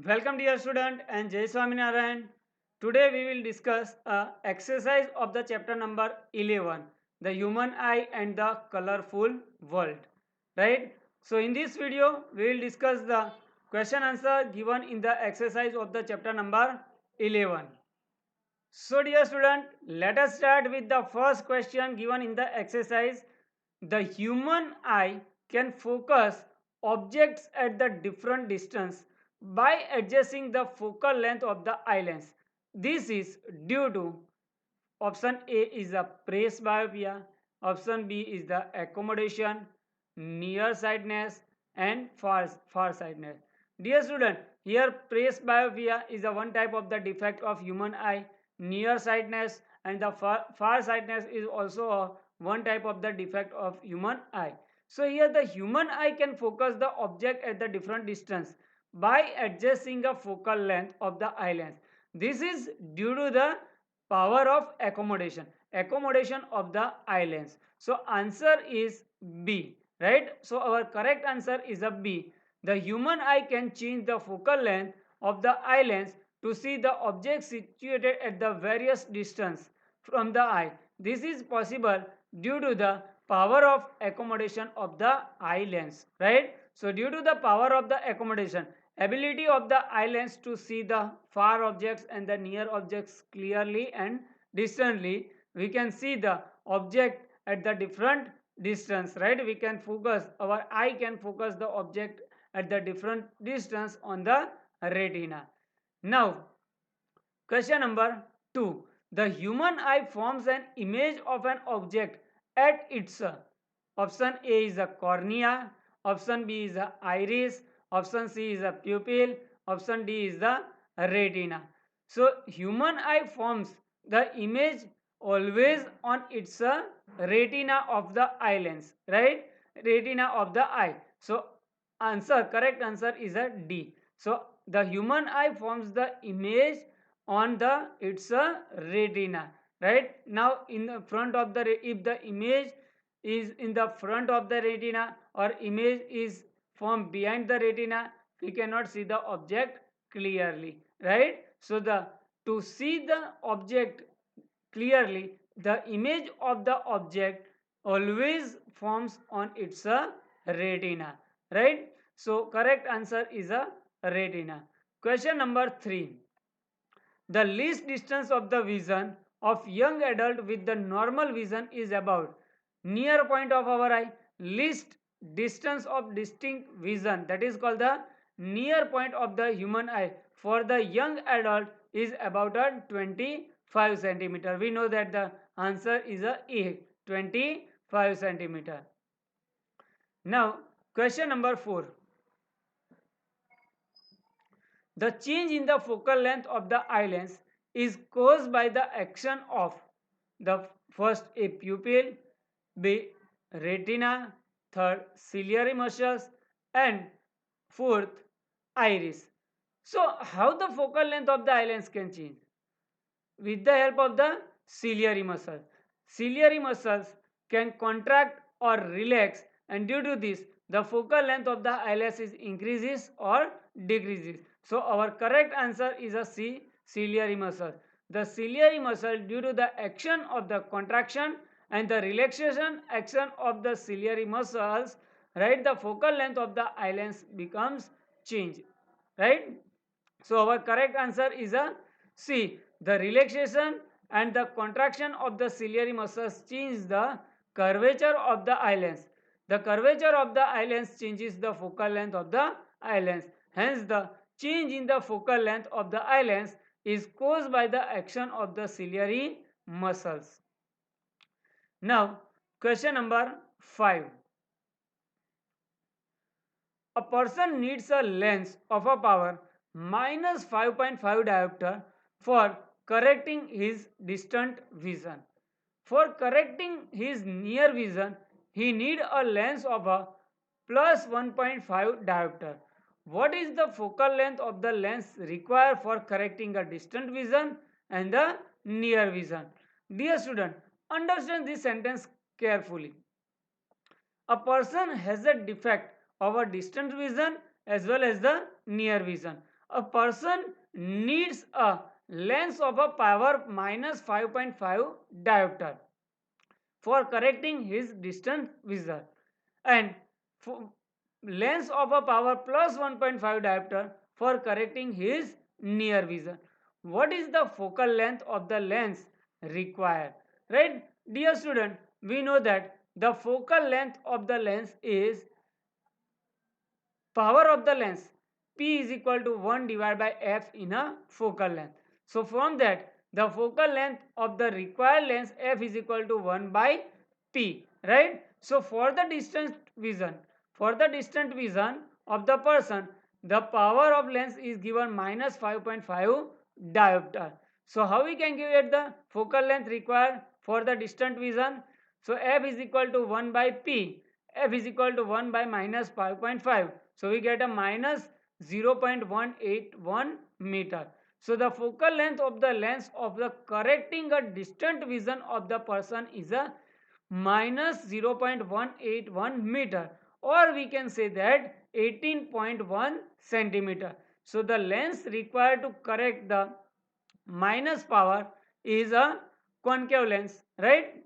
Welcome dear student and Jai Swaminarayan. Today we will discuss a exercise of the chapter number 11, the human eye and the colorful world. Right? So in this video we will discuss the question answer given in the exercise of the chapter number 11. So dear student, let us start with the first question given in the exercise. The human eye can focus objects at the different distance by adjusting the focal length of the eye lens. This is due to option A is the presbyopia, option B is the accommodation, nearsightedness and farsightedness. Dear student, here presbyopia is the one type of the defect of human eye, nearsightedness and the farsightedness is also one type of the defect of human eye. So here the human eye can focus the object at the different distance by adjusting the focal length of the eye lens. This is due to the power of accommodation of the eye lens. So answer is B, right? So our correct answer is a B. The human eye can change the focal length of the eye lens to see the object situated at the various distance from the eye. This is possible due to the power of accommodation of the eye lens, right? So due to the power of the accommodation, ability of the eye lens to see the far objects and the near objects clearly and distantly, we can see the object at the different distance, right? We can focus, our eye can focus the object at the different distance on the retina. Now question number 2. The human eye forms an image of an object at its option A is a cornea, option B is a iris, option C is a pupil, option D is the retina. So human eye forms the image always on its retina of the eye lens, right? Retina of the eye. So correct answer is a D. So the human eye forms the image on the its retina, right? Now in the front of the if the image is in the front of the retina or image is from behind the retina, we cannot see the object clearly, right? So the to see the object clearly, the image of the object always forms on its retina, right? So correct answer is a retina. Question number 3. The least distance of the vision of young adult with the normal vision is about near point of our eye. Least distance of distinct vision, that is called the near point of the human eye, for the young adult is about a 25 centimeter. We know that the answer is a 25 centimeter. Now question number 4. The change in the focal length of the eye lens is caused by the action of the first a pupil, B retina, third ciliary muscles and fourth iris. So how the focal length of the eye lens can change? With the help of the ciliary muscles. Ciliary muscles can contract or relax, and due to this the focal length of the eyelash is increases or decreases. So our correct answer is a C, ciliary muscle. The ciliary muscle, due to the action of the contraction and the relaxation action of the ciliary muscles, right, the focal length of the eyelash becomes changed, right? So our correct answer is a C. The relaxation and the contraction of the ciliary muscles change the curvature of the eye lens. The curvature of the eye lens changes the focal length of the eye lens. Hence the change in the focal length of the eye lens is caused by the action of the ciliary muscles. Now question number 5. A person needs a lens of a power minus 5.5 diopter for correcting his distant vision. For correcting his near vision, he need a lens of a plus 1.5 diopter. What is the focal length of the lens required for correcting a distant vision and the near vision? Dear student, understand this sentence carefully. A person has a defect of a distant vision as well as the near vision. a person needs a lens of a power minus 5.5 diopter for correcting his distant vision, and lens of a power plus 1.5 diopter for correcting his near vision. What is the focal length of the lens required? Right, dear student, we know that the focal length of the lens is power of the lens, p is equal to 1 divided by f in a focal length. So from that, the focal length of the required lens f is equal to 1 by p, right? So for the distant vision of the person, the power of lens is given minus 5.5 diopter. So how we can give it the focal length required for the distant vision? So f is equal to 1 by p, f is equal to 1 by minus 5.5. So we get a minus 0.181 meter. So the focal length of the lens of the correcting a distant vision of the person is a minus 0.181 meter, or we can say that 18.1 centimeter. So the lens required to correct the minus power is a concave lens, right?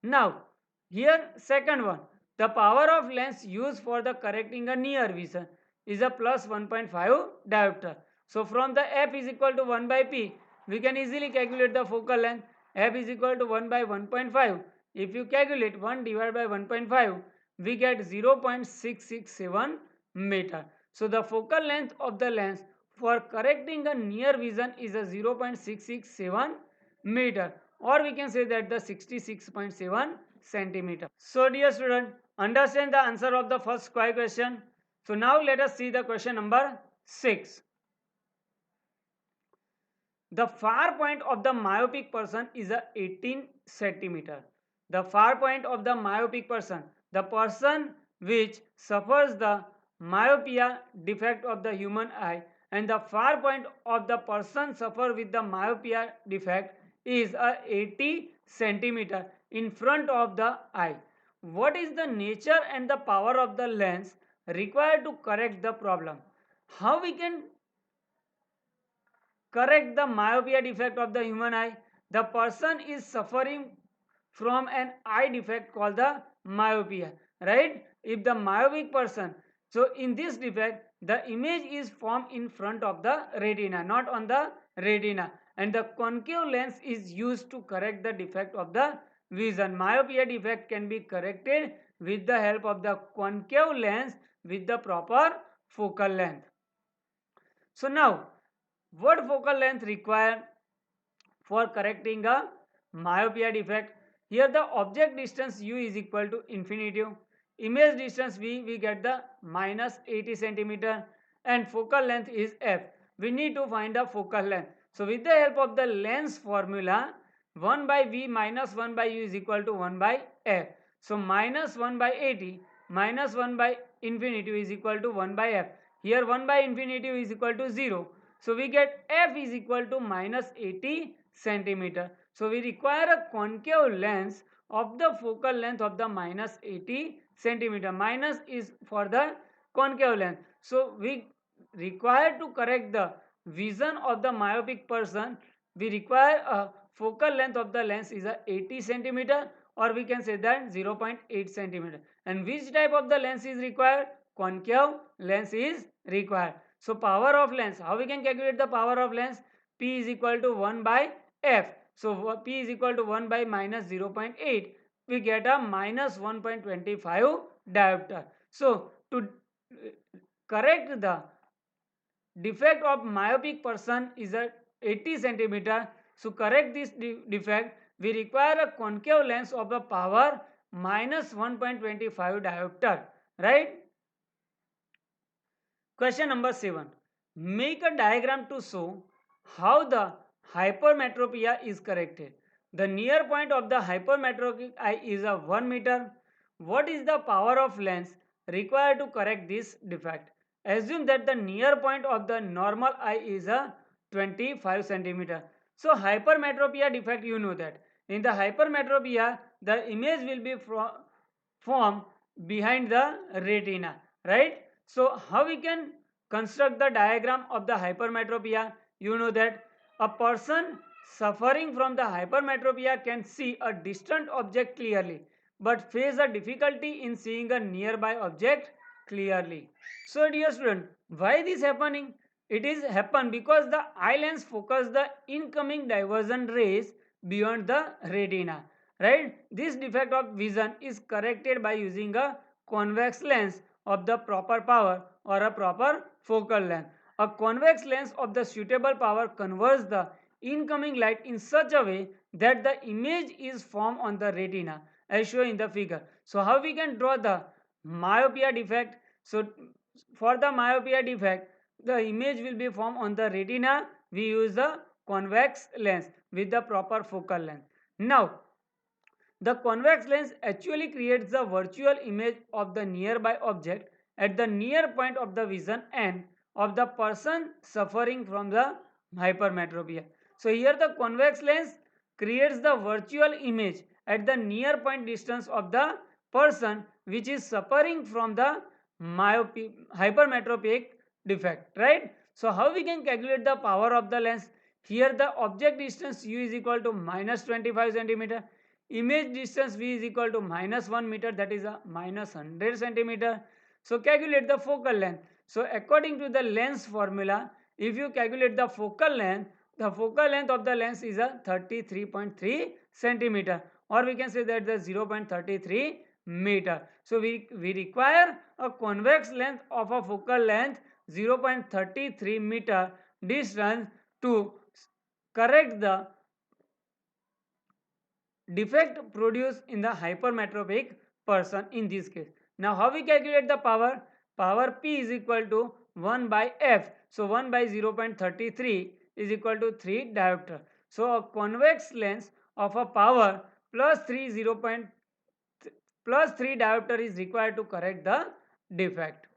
Now, here second one, the power of lens used for the correcting a near vision is a plus 1.5 diopter. So from the f is equal to 1 by p, we can easily calculate the focal length. F is equal to 1 by 1.5. If you calculate 1 divided by 1.5, we get 0.667 meter. So the focal length of the lens for correcting a near vision is a 0.667 meter, or we can say that the 66.7 centimeter. So dear student, understand the answer of the first square question. So now let us see the question number 6. The far point of the myopic person is a 18 centimeter. The far point of the myopic person, the person which suffers the myopia defect of the human eye, and the far point of the person suffer with the myopia defect is a 80 centimeter in front of the eye. What is the nature and the power of the lens required to correct the problem? How we can correct the myopia defect of the human eye? The person is suffering from an eye defect called the myopia, right? If the myopic person, so in this defect, the image is formed in front of the retina, not on the retina, and the concave lens is used to correct the defect of the vision. Myopia defect can be corrected with the help of the concave lens with the proper focal length. So now, what focal length required for correcting a myopia defect? Here the object distance u is equal to infinity. Image distance v, we get the minus 80 centimeter, and focal length is f. We need to find the focal length. So with the help of the lens formula, 1 by v minus 1 by u is equal to 1 by f. So minus 1 by 80 minus 1 by infinity is equal to 1 by f. Here 1 by infinity is equal to 0. So we get f is equal to minus 80 centimeter. So we require a concave lens of the focal length of the minus 80 centimeter. Minus is for the concave length. So we require to correct the vision of the myopic person, we require a focal length of the lens is a 80 centimeter, or we can say that 0.8 centimeter. And which type of the lens is required? Concave lens is required. So power of lens, how we can calculate the power of lens? P is equal to 1 by f. So P is equal to 1 by minus 0.8. We get a minus 1.25 diopter. So to correct the defect of myopic person is at 80 centimeter. So correct this defect, we require a concave lens of the power minus 1.25 diopter, right? Question number 7. Make a diagram to show how the hypermetropia is corrected. The near point of the hypermetropic eye is a 1 meter. What is the power of lens required to correct this defect? Assume that the near point of the normal eye is a 25 centimeter. So hypermetropia defect, you know that. In the hypermetropia, the image will be formed behind the retina, right? So how we can construct the diagram of the hypermetropia, you know that a person suffering from the hypermetropia can see a distant object clearly but face a difficulty in seeing a nearby object clearly. So dear student, why this happening? It is happen because the eye lens focus the incoming divergent rays beyond the retina, right? This defect of vision is corrected by using a convex lens of the proper power or a proper focal length. A convex lens of the suitable power converts the incoming light in such a way that the image is formed on the retina as shown in the figure. So how we can draw the myopia defect? So for the myopia defect, the image will be formed on the retina. We use the convex lens with the proper focal length. Now the convex lens actually creates the virtual image of the nearby object at the near point of the vision end of the person suffering from the hypermetropia. So here the convex lens creates the virtual image at the near point distance of the person which is suffering from the hypermetropic defect, right? So how we can calculate the power of the lens? Here the object distance u is equal to minus 25 centimeter, image distance v is equal to minus 1 meter, that is a minus 100 centimeter. So calculate the focal length. So according to the lens formula, if you calculate the focal length of the lens is a 33.3 centimeter, or we can say that the 0.33 meter. So we require a convex length of a focal length 0.33 meter distance to correct the defect produced in the hypermetropic person in this case. Now how we calculate the power? Power P is equal to 1 by F. So 1 by 0.33 is equal to 3 diopter. So a convex lens of a power plus 3 plus 3 diopter is required to correct the defect.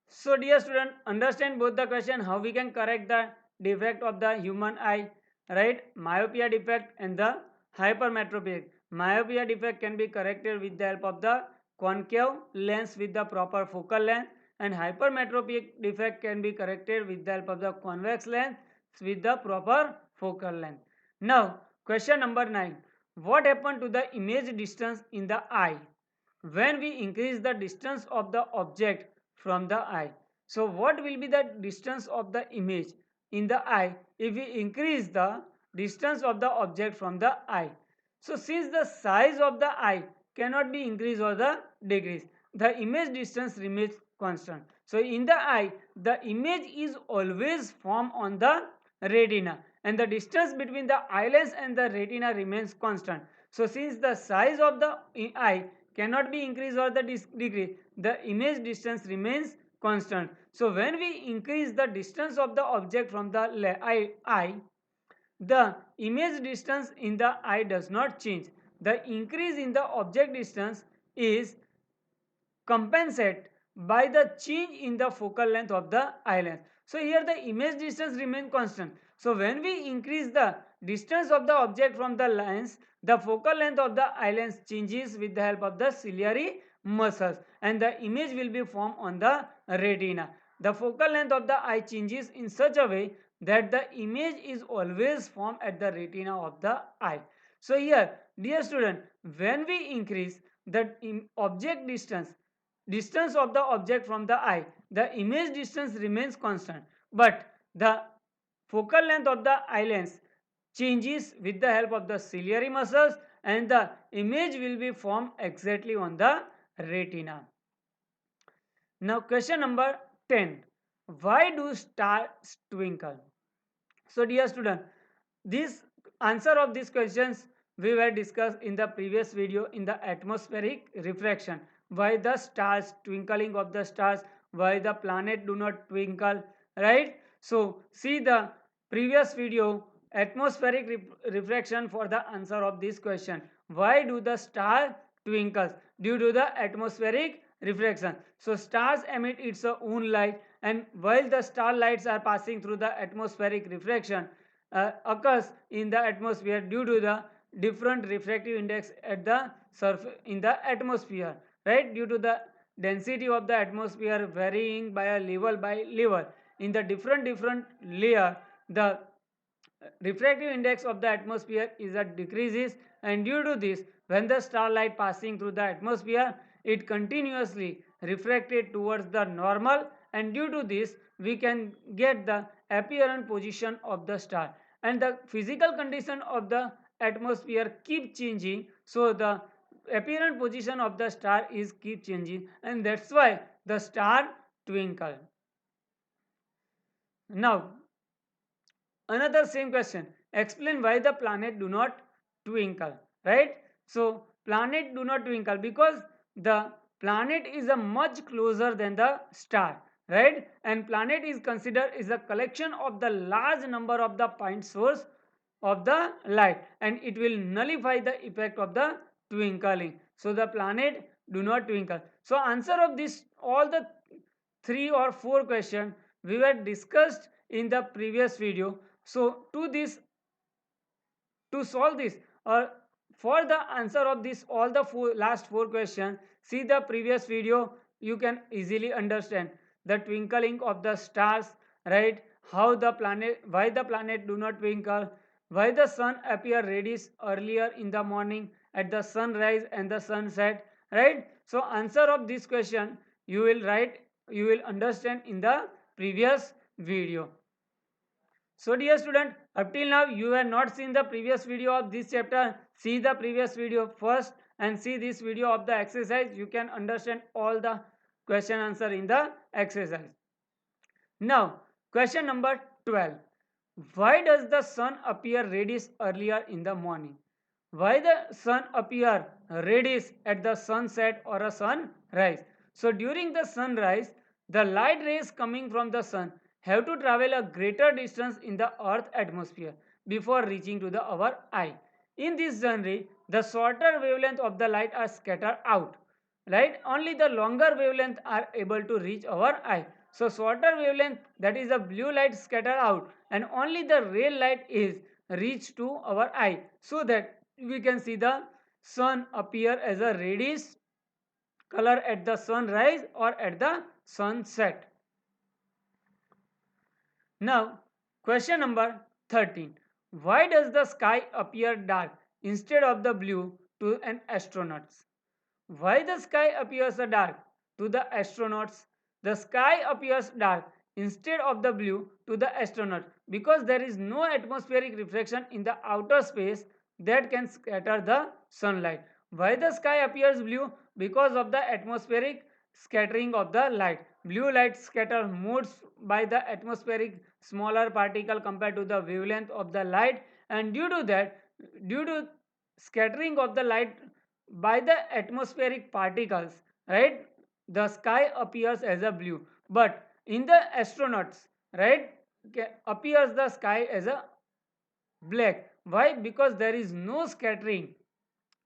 So dear student, understand both the question how we can correct the defect of the human eye, right? Myopia defect and the hypermetropic. Myopia defect can be corrected with the help of the concave lens with the proper focal length, and hypermetropic defect can be corrected with the help of the convex lens with the proper focal length. Now question number 9. What happened to the image distance in the eye when we increase the distance of the object from the eye? So what will be the distance of the image in the eye if we increase the distance of the object from the eye? So since the size of the eye cannot be increased or the decreased, the image distance remains constant. So in the eye, the image is always formed on the retina, and the distance between the eyelens and the retina remains constant. So since the size of the eye cannot be increased or the decreased, the image distance remains constant. So when we increase the distance of the object from the eye, the image distance in the eye does not change. The increase in the object distance is compensated by the change in the focal length of the eye lens. So here the image distance remains constant. So when we increase the distance of the object from the lens, the focal length of the eye lens changes with the help of the ciliary muscles, and the image will be formed on the retina. The focal length of the eye changes in such a way that the image is always formed at the retina of the eye. So here, dear student, when we increase the object distance of the object from the eye, the image distance remains constant, but the focal length of the eye lens changes with the help of the ciliary muscles, and the image will be formed exactly on the retina. Now question number 10. Why do stars twinkle? So dear student, this answer of these questions we were discussed in the previous video in the atmospheric refraction. Why the stars, twinkling of the stars, why the planet do not twinkle, right? So see the previous video atmospheric refraction for the answer of this question. Why do the star twinkles? Due to the atmospheric refraction. So stars emit its own light, and while the star lights are passing through the atmospheric refraction occurs in the atmosphere due to the different refractive index at the surface in the atmosphere, right? Due to the density of the atmosphere varying by a level by level. In the different layer, the refractive index of the atmosphere is a decreases, and due to this, when the starlight passing through the atmosphere, it continuously refracted towards the normal, and due to this we can get the apparent position of the star, and the physical condition of the atmosphere keep changing, so the apparent position of the star is keep changing, and that's why the star twinkle. Now another same question, explain why the planet do not twinkle, right? So planet do not twinkle because the planet is a much closer than the star, right? And planet is considered is a collection of the large number of the point source of the light, and it will nullify the effect of the twinkling, so the planet do not twinkle. So answer of this all the 3 or 4 questions we were discussed in the previous video. So to solve this, or for the answer of this all the last 4 questions, see the previous video. You can easily understand the twinkling of the stars, right? How the planet, why the planet do not twinkle, why the sun appear reddish earlier in the morning at the sunrise and the sunset, right? So answer of this question you will write, you will understand in the previous video. So dear student, up till now you have not seen the previous video of this chapter. See the previous video first and see this video of the exercise. You can understand all the question answer in the exercise. Now question number 12. Why does the sun appear reddish earlier in the morning? Why the sun appear reddish at the sunset or a sunrise? So during the sunrise, the light rays coming from the sun have to travel a greater distance in the earth atmosphere before reaching to our eye. In this journey, the shorter wavelength of the light are scattered out, right? Only the longer wavelength are able to reach our eye. So shorter wavelength, that is the blue light, scatter out, and only the red light is reach to our eye, so that we can see the sun appear as a reddish color at the sunrise or at the sunset. Now question number 13. Why does the sky appear dark instead of the blue to an astronaut? Why the sky appears dark to the astronauts? The sky appears dark instead of the blue to the astronaut because there is no atmospheric reflection in the outer space that can scatter the sunlight. Why the sky appears blue? Because of the atmospheric scattering of the light. Blue light scatter more by the atmospheric smaller particle compared to the wavelength of the light, and due to that, due to scattering of the light by the atmospheric particles, right, the sky appears as a blue, but in the astronauts, right, appears the sky as a black. Why? Because there is no scattering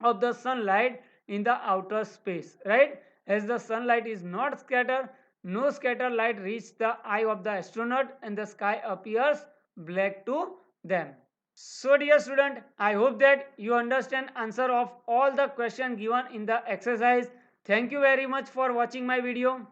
of the sunlight in the outer space, right? As the sunlight is not scattered, no scattered light reaches the eye of the astronaut, and the sky appears black to them. So dear student, I hope that you understand answer of all the question given in the exercise. Thank you very much for watching my video.